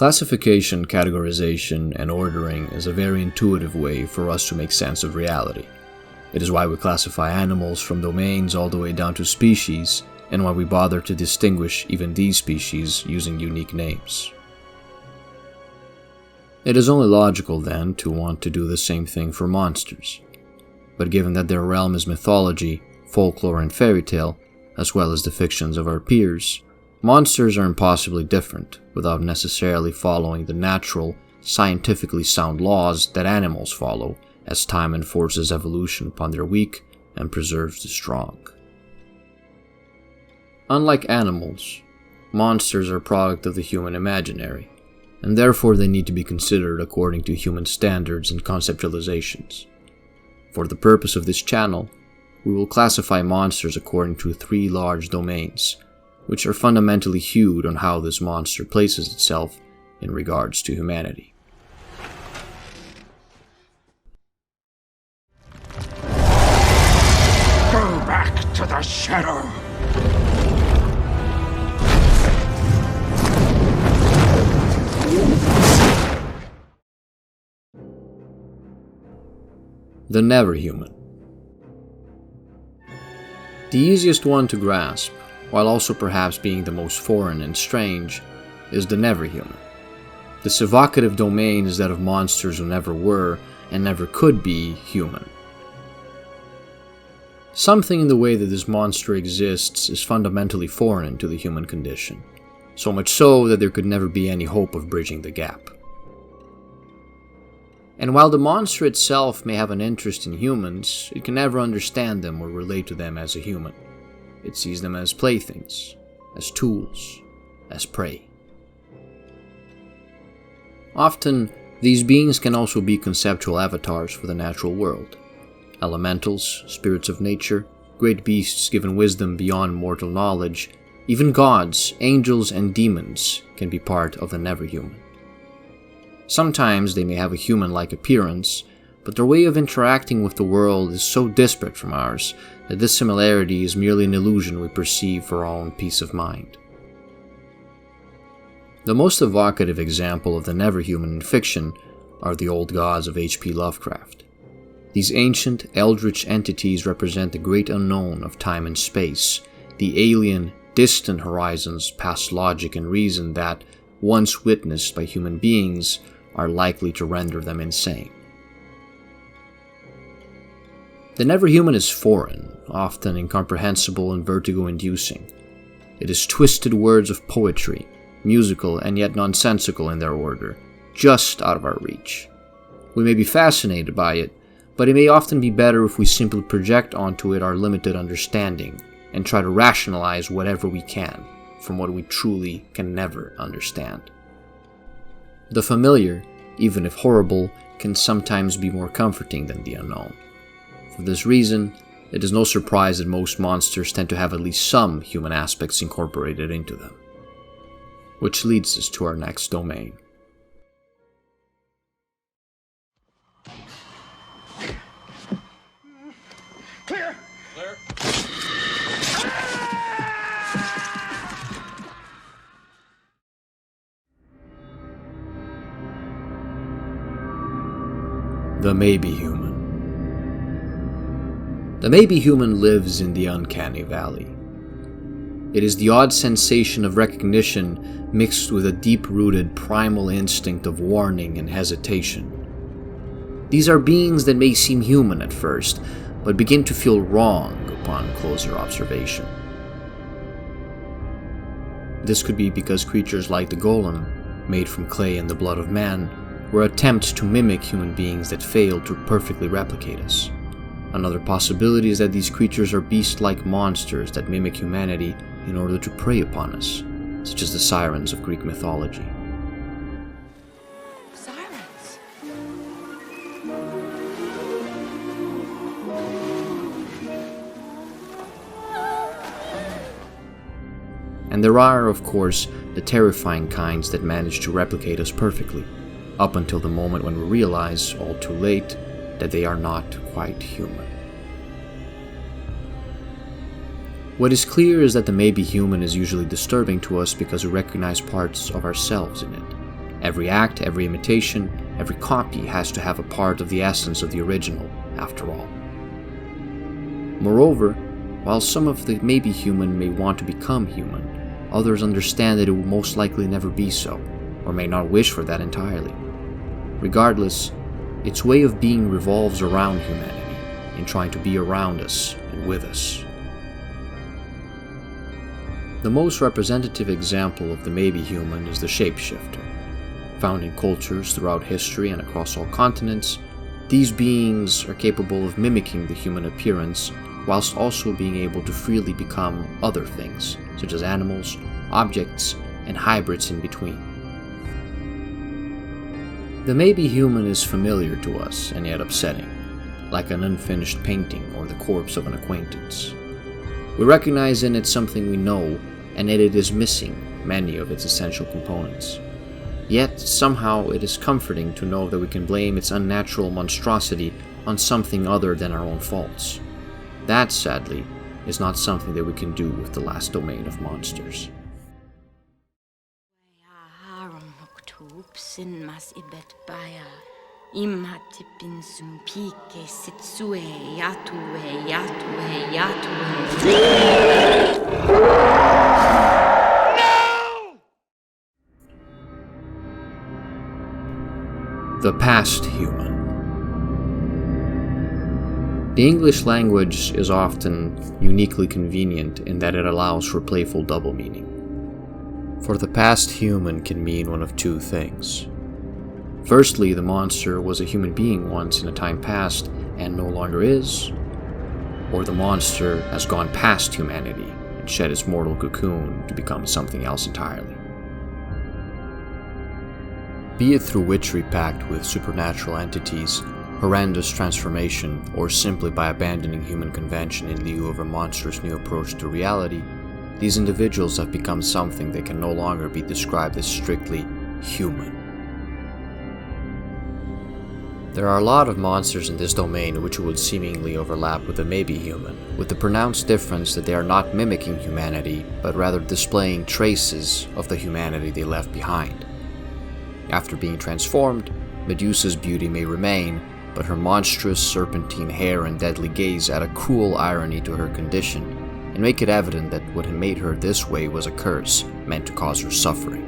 Classification, categorization, and ordering is a very intuitive way for us to make sense of reality. It is why we classify animals from domains all the way down to species, and why we bother to distinguish even these species using unique names. It is only logical, then, to want to do the same thing for monsters. But given that their realm is mythology, folklore, and fairy tale, as well as the fictions of our peers, monsters are impossibly different without necessarily following the natural, scientifically sound laws that animals follow as time enforces evolution upon their weak and preserves the strong. Unlike animals, monsters are a product of the human imaginary, and therefore they need to be considered according to human standards and conceptualizations. For the purpose of this channel, we will classify monsters according to 3 large domains, which are fundamentally hued on how this monster places itself in regards to humanity. Go back to the shadow! The never-human. The easiest one to grasp, while also perhaps being the most foreign and strange, is the never-human. This evocative domain is that of monsters who never were, and never could be, human. Something in the way that this monster exists is fundamentally foreign to the human condition, so much so that there could never be any hope of bridging the gap. And while the monster itself may have an interest in humans, it can never understand them or relate to them as a human. It sees them as playthings, as tools, as prey. Often, these beings can also be conceptual avatars for the natural world. Elementals, spirits of nature, great beasts given wisdom beyond mortal knowledge, even gods, angels, and demons can be part of the never-human. Sometimes they may have a human-like appearance, but their way of interacting with the world is so disparate from ours that this similarity is merely an illusion we perceive for our own peace of mind. The most evocative example of the never-human in fiction are the old gods of H.P. Lovecraft. These ancient, eldritch entities represent the great unknown of time and space, the alien, distant horizons past logic and reason that, once witnessed by human beings, are likely to render them insane. The never-human is foreign, often incomprehensible and vertigo-inducing. It is twisted words of poetry, musical and yet nonsensical in their order, just out of our reach. We may be fascinated by it, but it may often be better if we simply project onto it our limited understanding and try to rationalize whatever we can from what we truly can never understand. The familiar, even if horrible, can sometimes be more comforting than the unknown. For this reason, it is no surprise that most monsters tend to have at least some human aspects incorporated into them. Which leads us to our next domain. Clear! Clear. The maybe-human. The maybe-human lives in the uncanny valley. It is the odd sensation of recognition mixed with a deep-rooted primal instinct of warning and hesitation. These are beings that may seem human at first, but begin to feel wrong upon closer observation. This could be because creatures like the golem, made from clay and the blood of man, were attempts to mimic human beings that failed to perfectly replicate us. Another possibility is that these creatures are beast-like monsters that mimic humanity in order to prey upon us, such as the sirens of Greek mythology. Sirens? And there are, of course, the terrifying kinds that manage to replicate us perfectly, up until the moment when we realize, all too late, that they are not quite human. What is clear is that the maybe human is usually disturbing to us because we recognize parts of ourselves in it. Every act, every imitation, every copy has to have a part of the essence of the original, after all. Moreover, while some of the maybe human may want to become human, others understand that it will most likely never be so, or may not wish for that entirely. Regardless, its way of being revolves around humanity, in trying to be around us and with us. The most representative example of the maybe human is the shapeshifter. Found in cultures throughout history and across all continents, these beings are capable of mimicking the human appearance whilst also being able to freely become other things, such as animals, objects, and hybrids in between. The maybe human is familiar to us and yet upsetting, like an unfinished painting or the corpse of an acquaintance. We recognize in it something we know, and yet it is missing many of its essential components. Yet, somehow, it is comforting to know that we can blame its unnatural monstrosity on something other than our own faults. That, sadly, is not something that we can do with the last domain of monsters. The past human. The English language is often uniquely convenient in that it allows for playful double meaning. For the past human can mean one of two things. Firstly, the monster was a human being once in a time past and no longer is, or the monster has gone past humanity and shed its mortal cocoon to become something else entirely. Be it through witchery packed with supernatural entities, horrendous transformation, or simply by abandoning human convention in lieu of a monstrous new approach to reality, these individuals have become something that can no longer be described as strictly human. There are a lot of monsters in this domain which would seemingly overlap with the maybe human, with the pronounced difference that they are not mimicking humanity, but rather displaying traces of the humanity they left behind. After being transformed, Medusa's beauty may remain, but her monstrous serpentine hair and deadly gaze add a cruel irony to her condition, and make it evident that what had made her this way was a curse meant to cause her suffering.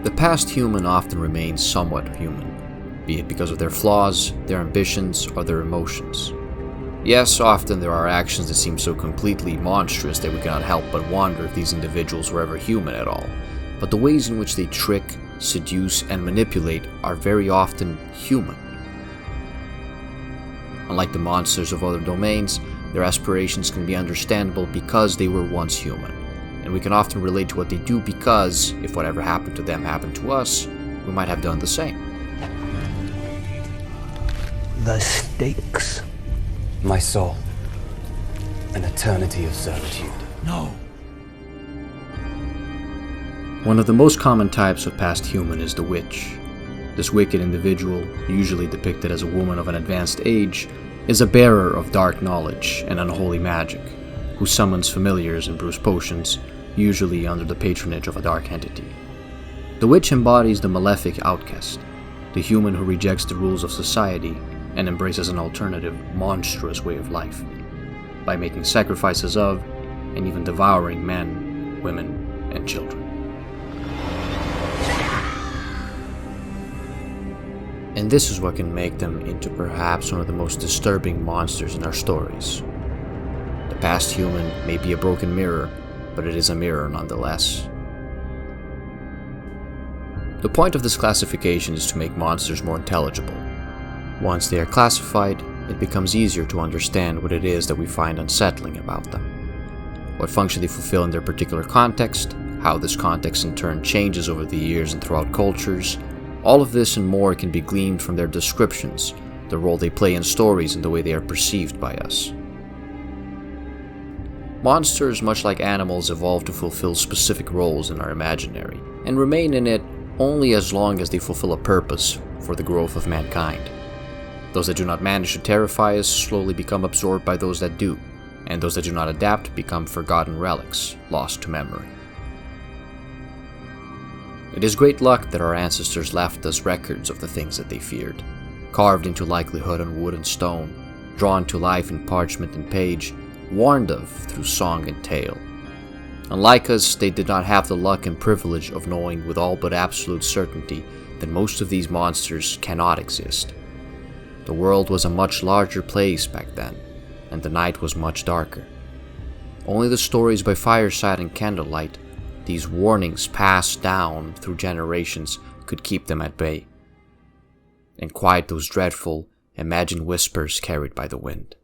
The past human often remains somewhat human, be it because of their flaws, their ambitions, or their emotions. Yes, often there are actions that seem so completely monstrous that we cannot help but wonder if these individuals were ever human at all. But the ways in which they trick, seduce, and manipulate are very often human. Unlike the monsters of other domains, their aspirations can be understandable because they were once human, and we can often relate to what they do because, if whatever happened to them happened to us, we might have done the same. The stakes. My soul. An eternity of servitude. No. One of the most common types of past human is the witch. This wicked individual, usually depicted as a woman of an advanced age, is a bearer of dark knowledge and unholy magic, who summons familiars and brews potions, usually under the patronage of a dark entity. The witch embodies the malefic outcast, the human who rejects the rules of society and embraces an alternative, monstrous way of life, by making sacrifices of, and even devouring men, women, and children. And this is what can make them into perhaps one of the most disturbing monsters in our stories. The past human may be a broken mirror, but it is a mirror nonetheless. The point of this classification is to make monsters more intelligible. Once they are classified, it becomes easier to understand what it is that we find unsettling about them, what function they fulfill in their particular context, how this context in turn changes over the years and throughout cultures. All of this and more can be gleaned from their descriptions, the role they play in stories, and the way they are perceived by us. Monsters, much like animals, evolve to fulfill specific roles in our imaginary, and remain in it only as long as they fulfill a purpose for the growth of mankind. Those that do not manage to terrify us slowly become absorbed by those that do, and those that do not adapt become forgotten relics, lost to memory. It is great luck that our ancestors left us records of the things that they feared, carved into likelihood on wood and stone, drawn to life in parchment and page, warned of through song and tale. Unlike us, they did not have the luck and privilege of knowing with all but absolute certainty that most of these monsters cannot exist. The world was a much larger place back then, and the night was much darker. Only the stories by fireside and candlelight, these warnings passed down through generations, could keep them at bay and quiet those dreadful, imagined whispers carried by the wind.